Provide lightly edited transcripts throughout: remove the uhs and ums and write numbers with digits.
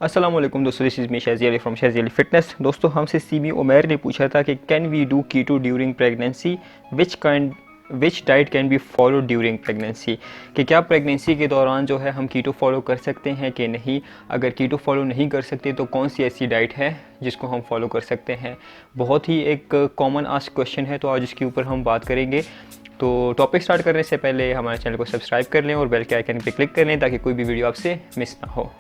अस्सलाम वालेकुम दोस्तों, this is me Shaji Ali from Shaji Ali fitness. दोस्तों, हमसे सीमी उमैर ने पूछा था कि can we do keto during pregnancy, which diet can be follow during pregnancy, कि क्या प्रेगनेंसी के दौरान जो है हम कीटो फॉलो कर सकते हैं कि नहीं। अगर कीटो फॉलो नहीं कर सकते तो कौन सी ऐसी डाइट है जिसको हम फॉलो कर सकते हैं। बहुत ही एक कॉमन आस्क क्वेश्चन है, तो आज इसके ऊपर हम बात करेंगे। तो टॉपिक स्टार्ट करने से पहले हमारे चैनल को सब्सक्राइब कर लें और बेल के आइकन पर क्लिक कर लें ताकि कोई भी वीडियो आपसे मिस ना हो।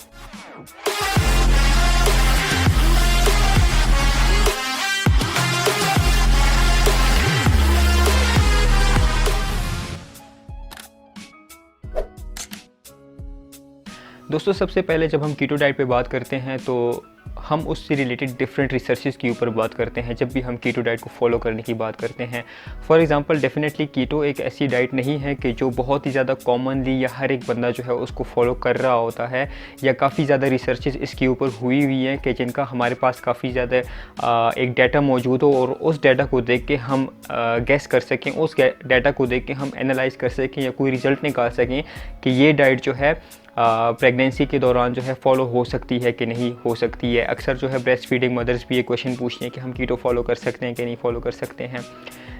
दोस्तों, सबसे पहले जब हम कीटो डाइट पे बात करते हैं तो हम उससे रिलेटेड डिफरेंट रिसर्चेस के ऊपर बात करते हैं जब भी हम कीटो डाइट को फॉलो करने की बात करते हैं। फॉर एग्जांपल, डेफिनेटली कीटो एक ऐसी डाइट नहीं है कि जो बहुत ही ज़्यादा कॉमनली या हर एक बंदा जो है उसको फॉलो कर रहा होता है, या काफ़ी ज़्यादा रिसर्चेस इसके ऊपर हुई हुई हैं कि जिनका हमारे पास काफ़ी ज़्यादा एक डाटा मौजूद हो और उस डाटा को देख के हम गेस कर सकें, उस डाटा को देख के हम एनालाइज़ कर सकें या कोई रिज़ल्ट निकाल सकें कि ये डाइट जो है प्रेगनेंसी के दौरान जो है फॉलो हो सकती है कि नहीं हो सकती है। अक्सर जो है ब्रेस्ट फीडिंग मदर्स भी ये क्वेश्चन पूछते हैं कि हम कीटो फॉलो कर सकते हैं कि नहीं फॉलो कर सकते हैं।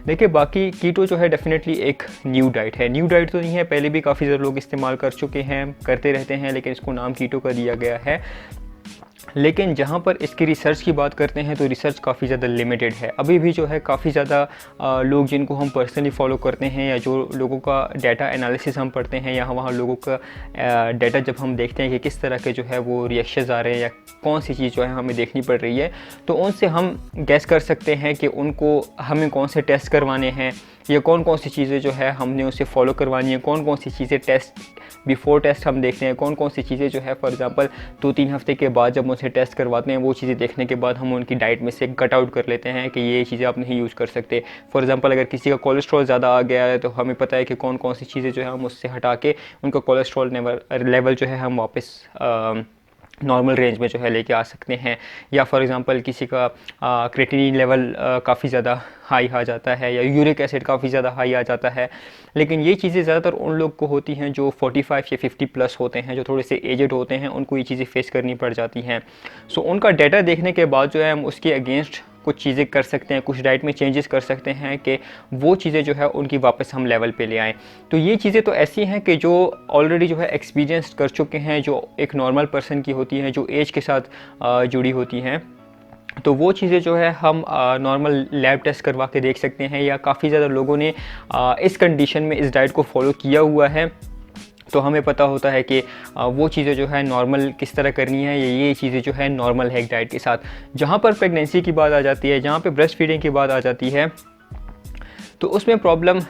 देखिए, बाकी कीटो जो है डेफिनेटली एक न्यू डाइट है। न्यू डाइट तो नहीं है, पहले भी काफ़ी ज़्यादा लोग इस्तेमाल कर चुके हैं, करते रहते हैं, लेकिन इसको नाम कीटो का दिया गया है। लेकिन जहाँ पर इसकी रिसर्च की बात करते हैं तो रिसर्च काफ़ी ज़्यादा लिमिटेड है। अभी भी जो है काफ़ी ज़्यादा लोग जिनको हम पर्सनली फॉलो करते हैं, या जो लोगों का डाटा एनालिसिस हम पढ़ते हैं, या वहाँ लोगों का डाटा जब हम देखते हैं कि किस तरह के जो है वो रिएक्शंस आ रहे हैं या कौन सी चीज़ जो है हमें देखनी पड़ रही है, तो उनसे हम गैस कर सकते हैं कि उनको हमें कौन से टेस्ट करवाने हैं या कौन कौन सी चीज़ें जो है हमने उसे फॉलो करवानी है, कौन कौन सी चीज़ें टेस्ट बिफोर टेस्ट हम देखते हैं, कौन कौन सी चीज़ें जो है फॉर एग्जांपल 2-3 हफ्ते के बाद जब उनसे टेस्ट करवाते हैं, वो चीज़ें देखने के बाद हम उनकी डाइट में से कट आउट कर लेते हैं कि ये चीज़ें आप नहीं यूज़ कर सकते। फॉर एग्जांपल, अगर किसी का कोलेस्ट्रॉल ज़्यादा आ गया है तो हमें पता है कि कौन कौन सी चीज़ें जो है हम उससे हटा के उनका कोलेस्ट्रॉल लेवल जो है हम वापस नॉर्मल रेंज में जो है लेके आ सकते हैं। या फॉर एग्जांपल किसी का क्रेटिनिन लेवल काफ़ी ज़्यादा हाई आ जाता है, या यूरिक एसिड काफ़ी ज़्यादा हाई आ जाता है। लेकिन ये चीज़ें ज़्यादातर उन लोग को होती हैं जो 45 या 50 प्लस होते हैं, जो थोड़े से एजड होते हैं, उनको ये चीज़ें फेस करनी पड़ जाती हैं। सो उनका डाटा देखने के बाद जो है हम उसके अगेंस्ट कुछ चीज़ें कर सकते हैं, कुछ डाइट में चेंजेस कर सकते हैं कि वो चीज़ें जो है उनकी वापस हम लेवल पे ले आएँ। तो ये चीज़ें तो ऐसी हैं कि जो ऑलरेडी जो है एक्सपीरियंस कर चुके हैं, जो एक नॉर्मल पर्सन की होती हैं, जो एज के साथ जुड़ी होती हैं। तो वो चीज़ें जो है हम नॉर्मल लैब टेस्ट करवा के देख सकते हैं, या काफ़ी ज़्यादा लोगों ने इस कंडीशन में इस डाइट को फॉलो किया हुआ है, तो हमें पता होता है कि वो चीज़ें जो है नॉर्मल किस तरह करनी है, ये चीज़ें जो है नॉर्मल है एक डाइट के साथ। जहाँ पर प्रेगनेंसी की बात आ जाती है, जहाँ पे ब्रेस्ट फीडिंग की बात आ जाती है, तो उसमें प्रॉब्लम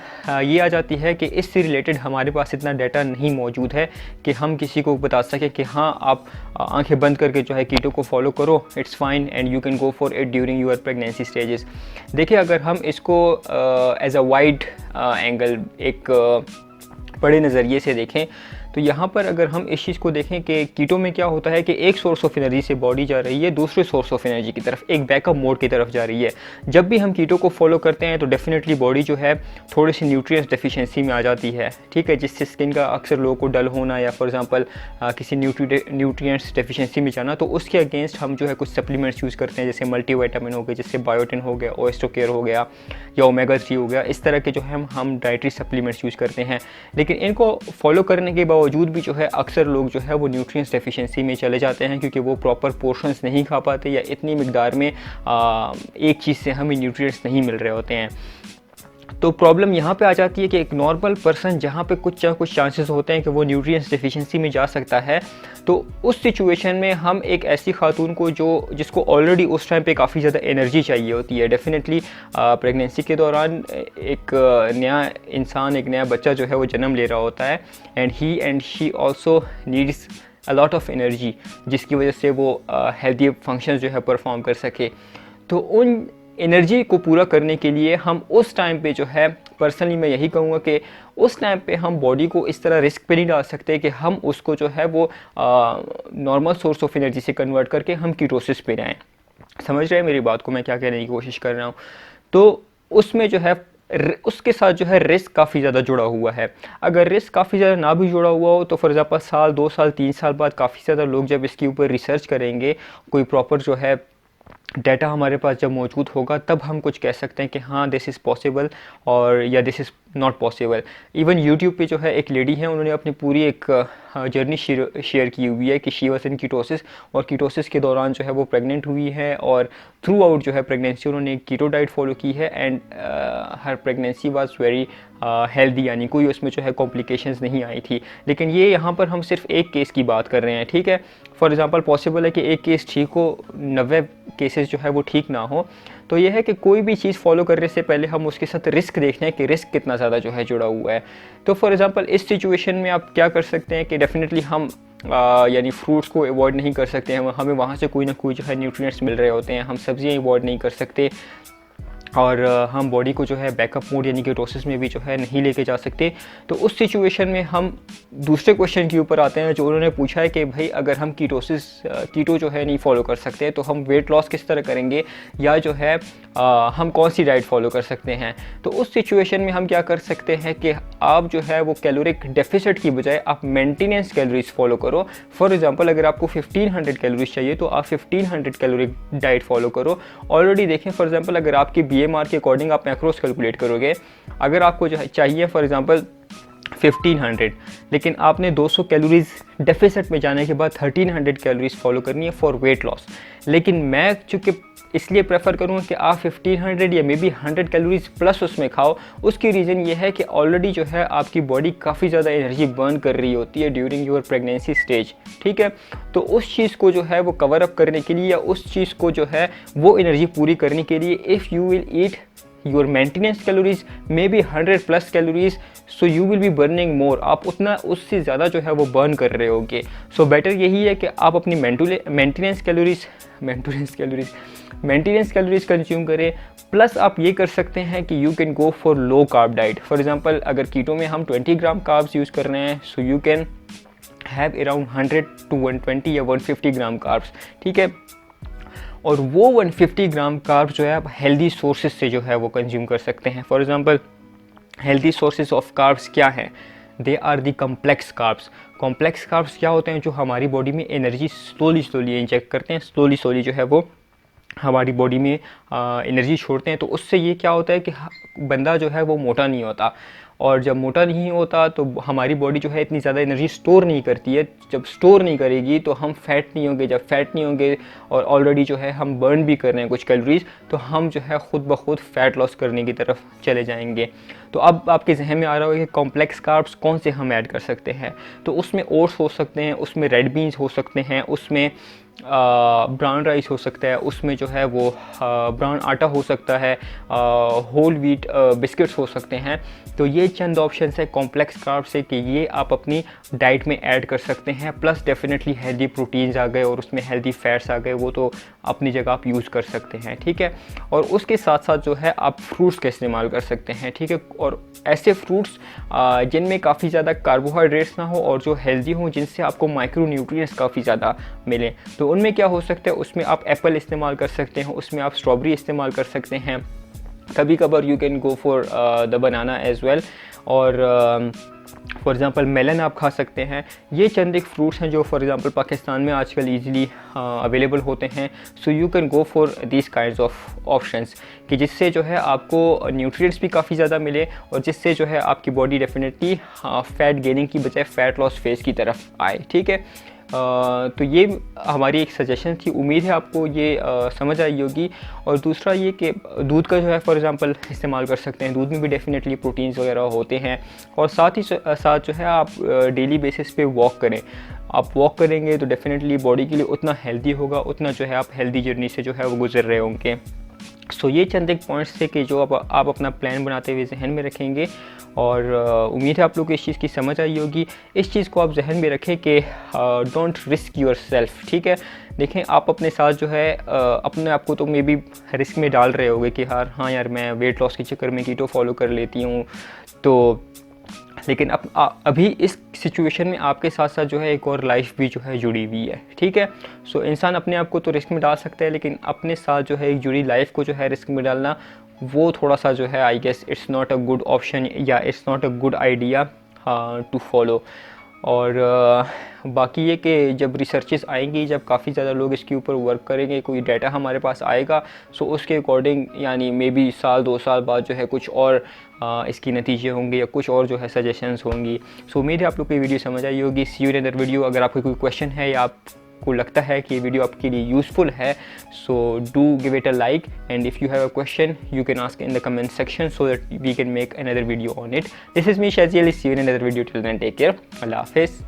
ये आ जाती है कि इससे रिलेटेड हमारे पास इतना डाटा नहीं मौजूद है कि हम किसी को बता सकें कि हाँ, आप आंखें बंद करके जो है कीटो को फॉलो करो, it's fine and you can go for it during your pregnancy stages. देखिए, अगर हम इसको एज अ वाइड एंगल, एक बड़े नज़रिए से देखें, तो यहाँ पर अगर हम इस चीज़ को देखें कि कीटो में क्या होता है कि एक सोर्स ऑफ एनर्जी से बॉडी जा रही है दूसरे सोर्स ऑफ एनर्जी की तरफ, एक बैकअप मोड की तरफ जा रही है। जब भी हम कीटो को फॉलो करते हैं तो डेफिनेटली बॉडी जो है थोड़ी सी न्यूट्रिएंट्स डेफिशिएंसी में आ जाती है, ठीक है, जिससे स्किन का अक्सर लोगों को डल होना, या फॉर एग्जांपल किसी न्यूट्रिएंट्स डेफिशिएंसी में जाना, तो उसके अगेंस्ट हम जो है कुछ सप्लीमेंट्स यूज़ करते हैं, जैसे मल्टीविटामिन हो गए, जैसे बायोटिन हो गया, ओएस्ट्रोकेयर हो गया, या ओमेगा 3 हो गया। इस तरह के जो है हम डाइटरी सप्लीमेंट्स यूज़ करते हैं। लेकिन इनको फॉलो करने के बावजूद भी जो है अक्सर लोग जो है वो न्यूट्रिएंट्स डेफिशिएंसी में चले जाते हैं, क्योंकि वो प्रॉपर पोर्शंस नहीं खा पाते, या इतनी मिकदार में एक चीज़ से हमें न्यूट्रिएंट्स नहीं मिल रहे होते हैं। तो प्रॉब्लम यहाँ पे आ जाती है कि एक नॉर्मल पर्सन जहाँ पे कुछ चांसेस होते हैं कि वो न्यूट्रिएंट्स डेफिशिएंसी में जा सकता है, तो उस सिचुएशन में हम एक ऐसी खातून को जिसको ऑलरेडी उस टाइम पे काफ़ी ज़्यादा एनर्जी चाहिए होती है, डेफिनेटली प्रेगनेंसी के दौरान एक नया इंसान, एक नया बच्चा जो है वो जन्म ले रहा होता है, and he and she also needs a lot of energy, जिसकी वजह से वो हेल्दी फंक्शंस जो है परफॉर्म कर सके। तो उन एनर्जी को पूरा करने के लिए हम उस टाइम पे जो है, पर्सनली मैं यही कहूँगा कि उस टाइम पे हम बॉडी को इस तरह रिस्क पे नहीं डाल सकते कि हम उसको जो है वो नॉर्मल सोर्स ऑफ एनर्जी से कन्वर्ट करके हम कीटोसिस पे जाएँ। समझ रहे हैं मेरी बात को, मैं क्या कहने की कोशिश कर रहा हूँ। तो उसमें जो है उसके साथ जो है रिस्क काफ़ी ज़्यादा जुड़ा हुआ है। अगर रिस्क काफ़ी ज़्यादा ना भी जुड़ा हुआ हो तो फॉर एग्जांपल साल 2 साल 3 साल बाद काफ़ी ज़्यादा लोग जब इसके ऊपर रिसर्च करेंगे, कोई प्रॉपर जो है डाटा हमारे पास जब मौजूद होगा, तब हम कुछ कह सकते हैं कि हाँ दिस इज़ पॉसिबल और या this is not possible. Even YouTube पे जो है एक लेडी है, उन्होंने अपनी पूरी एक जर्नी शेयर की हुई है कि शी वाज इन कीटोसिस, और कीटोसिस के दौरान जो है वो प्रेग्नेंट हुई है और थ्रू आउट जो है प्रेगनेंसी उन्होंने कीटो डाइट फॉलो की है and her pregnancy was very healthy, यानी कोई उसमें जो है कॉम्प्लिकेशंस नहीं आई थी। लेकिन ये यहाँ पर हम सिर्फ एक केस की बात कर रहे हैं, ठीक है। फॉर एग्जांपल पॉसिबल है कि एक केस ठीक हो, 90 केसेस जो है वो ठीक ना हो। तो ये है कि कोई भी चीज़ फॉलो करने से पहले हम उसके साथ रिस्क देखते हैं कि रिस्क कितना ज़्यादा जो है जुड़ा हुआ है। तो फॉर एग्जांपल इस सिचुएशन में आप क्या कर सकते हैं कि डेफिनेटली हम यानी फ्रूट्स को अवॉइड नहीं कर सकते हैं, हमें वहाँ से कोई ना कोई जो है न्यूट्रिएंट्स मिल रहे होते हैं। हम सब्जियाँ अवॉइड नहीं कर सकते और हम बॉडी को जो है बैकअप मोड यानी कीटोसिस में भी जो है नहीं लेके जा सकते। तो उस सिचुएशन में हम दूसरे क्वेश्चन के ऊपर आते हैं जो उन्होंने पूछा है कि भाई अगर हम कीटो जो है नहीं फॉलो कर सकते तो हम वेट लॉस किस तरह करेंगे, या जो है हम कौन सी डाइट फॉलो कर सकते हैं। तो उस सिचुएशन में हम क्या कर सकते हैं कि आप जो है वो कैलोरिक डेफिसिट की बजाय आप मेंटेनेंस कैलोरीज फॉलो करो। फॉर एग्जांपल अगर आपको 1500 कैलोरीज चाहिए तो आप 1500 कैलोरी डाइट फॉलो करो। ऑलरेडी देखें फॉर एग्जांपल अगर आपकी BMR के अकॉर्डिंग आप मैक्रोस कैलकुलेट करोगे, अगर आपको जो है चाहिए फॉर एग्जांपल 1500, लेकिन आपने 200 कैलोरीज डेफिसिट में जाने के बाद 1300 कैलोरीज फॉलो करनी है फॉर वेट लॉस। लेकिन मैं चूँकि इसलिए प्रेफर करूँगा कि आप 1500 या मे बी 100 कैलोरीज प्लस उसमें खाओ। उसकी रीज़न ये है कि ऑलरेडी जो है आपकी बॉडी काफ़ी ज़्यादा एनर्जी बर्न कर रही होती है ड्यूरिंग योर प्रेगनेंसी स्टेज, ठीक है। तो उस चीज़ को जो है वो कवर अप करने के लिए या उस चीज़ को जो है वो एनर्जी पूरी करने के लिए if you will eat your maintenance calories may be 100+ calories, so you will be burning more, आप उतना उससे ज़्यादा जो है वो बर्न कर रहे होगे। सो बेटर यही है कि आप अपनी मेंटेनेंस कैलोरीज कंज्यूम करें। प्लस आप ये कर सकते हैं कि you can go for low carb diet. For example अगर कीटो में हम 20 ग्राम कार्ब्स यूज़ कर रहे हैं, so you can have around 100 to 120 या 150 ग्राम कार्ब्स, ठीक है। और वो 150 ग्राम कार्ब्स जो है आप हेल्दी सोर्सेज से जो है वो कंज्यूम कर सकते हैं। For example healthy sources of carbs क्या हैं? They are the complex carbs. Complex carbs क्या होते हैं? जो हमारी बॉडी में एनर्जी स्लोली इंजेक्ट करते हैं, स्लोली जो है वो हमारी बॉडी में एनर्जी छोड़ते हैं। तो उससे ये क्या होता है कि बंदा जो है वो मोटा नहीं होता, और जब मोटा नहीं होता तो हमारी बॉडी जो है इतनी ज़्यादा एनर्जी स्टोर नहीं करती है। जब स्टोर नहीं करेगी तो हम फैट नहीं होंगे, जब फैट नहीं होंगे और ऑलरेडी जो है हम बर्न भी कर रहे हैं कुछ कैलोरीज, तो हम जो है ख़ुद ब खुद फैट लॉस करने की तरफ चले जाएंगे। तो अब आपके जहन में आ रहा होगा कि कॉम्प्लेक्स कार्ब्स कौन से हम ऐड कर सकते हैं। तो उसमें ओट्स हो सकते हैं, उसमें रेड बीन्स हो सकते हैं, उसमें ब्राउन राइस हो सकता है, उसमें जो है वो ब्राउन आटा हो सकता है, होल व्हीट बिस्किट्स हो सकते हैं। तो ये चंद ऑप्शन है कॉम्प्लेक्स कार्ब्स से कि ये आप अपनी डाइट में ऐड कर सकते हैं। प्लस डेफिनेटली हेल्दी प्रोटीन्स आ गए और उसमें हेल्दी फैट्स आ गए, वो तो अपनी जगह आप यूज़ कर सकते हैं, ठीक है। और उसके साथ साथ जो है आप फ्रूट्स का इस्तेमाल कर सकते हैं, ठीक है। और ऐसे फ्रूट्स जिनमें काफ़ी ज़्यादा कार्बोहाइड्रेट्स ना हो और जो हेल्दी हों, जिनसे आपको माइक्रो न्यूट्रिएंट्स काफ़ी ज़्यादा मिलें। तो उनमें क्या हो सकता है, उसमें आप एप्पल इस्तेमाल कर सकते हैं, उसमें आप स्ट्रॉबेरी इस्तेमाल कर सकते हैं, कभी कभार you can go for the banana as well, और फॉर एग्ज़ाम्पल मेलन आप खा सकते हैं। ये चंद एक फ्रूट्स हैं जो फॉर एग्ज़ाम्पल पाकिस्तान में आजकल ईजिली अवेलेबल होते हैं। So you can go for this kinds of options कि जिससे जो है आपको न्यूट्रिएंट्स भी काफ़ी ज़्यादा मिले और जिससे जो है आपकी बॉडी डेफिनेटली फैट गेनिंग की बजाय फैट लॉस फेज़ की तरफ आए, ठीक है। तो ये हमारी एक सजेशन थी, उम्मीद है आपको ये समझ आई होगी। और दूसरा ये कि दूध का जो है फॉर एग्ज़ाम्पल इस्तेमाल कर सकते हैं, दूध में भी डेफिनेटली प्रोटीन्स वगैरह होते हैं। और साथ ही साथ जो है आप डेली बेसिस पे वॉक करें। आप वॉक करेंगे तो डेफिनेटली बॉडी के लिए उतना हेल्दी होगा, उतना जो है आप हेल्दी जर्नी से जो है वो गुजर रहे होंगे। सो ये चंद एक पॉइंट्स थे कि जो आप अपना प्लान बनाते हुए जहन में रखेंगे, और उम्मीद है आप लोग को इस चीज़ की समझ आई होगी। इस चीज़ को आप जहन में रखें कि डोंट रिस्क योर सेल्फ, ठीक है। देखें आप अपने साथ जो है अपने आप को तो मे बी रिस्क में डाल रहे होगे कि हाँ यार मैं वेट लॉस के चक्कर में कीटो फॉलो कर लेती हूँ, तो लेकिन अभी इस सिचुएशन में आपके साथ साथ जो है एक और लाइफ भी जो है जुड़ी हुई है, ठीक है। सो इंसान अपने आप को तो रिस्क में डाल सकता है, लेकिन अपने साथ जो है एक जुड़ी लाइफ को जो है रिस्क में डालना वो थोड़ा सा जो है I guess it's not a good option या it's not a good idea to follow. और बाकी ये कि जब रिसर्चेस आएंगी, जब काफ़ी ज़्यादा लोग इसके ऊपर वर्क करेंगे, कोई डाटा हमारे पास आएगा, सो उसके अकॉर्डिंग यानी मे बी साल 2 साल बाद जो है कुछ और इसकी नतीजे होंगे या कुछ और जो है सजेशंस होंगी। सो उम्मीद है आप लोग को ये वीडियो समझ आई होगी। सी यू इन अदर वीडियो। अगर आपको कोई क्वेश्चन है या आपको लगता है कि ये वीडियो आपके लिए यूज़फुल है, so do give it a like, and if you have a question you can ask in the comment section so that we can make another video on it. This is me Shazi Ali. See you in other video. Till then take care. अल्लाह हाफिज़।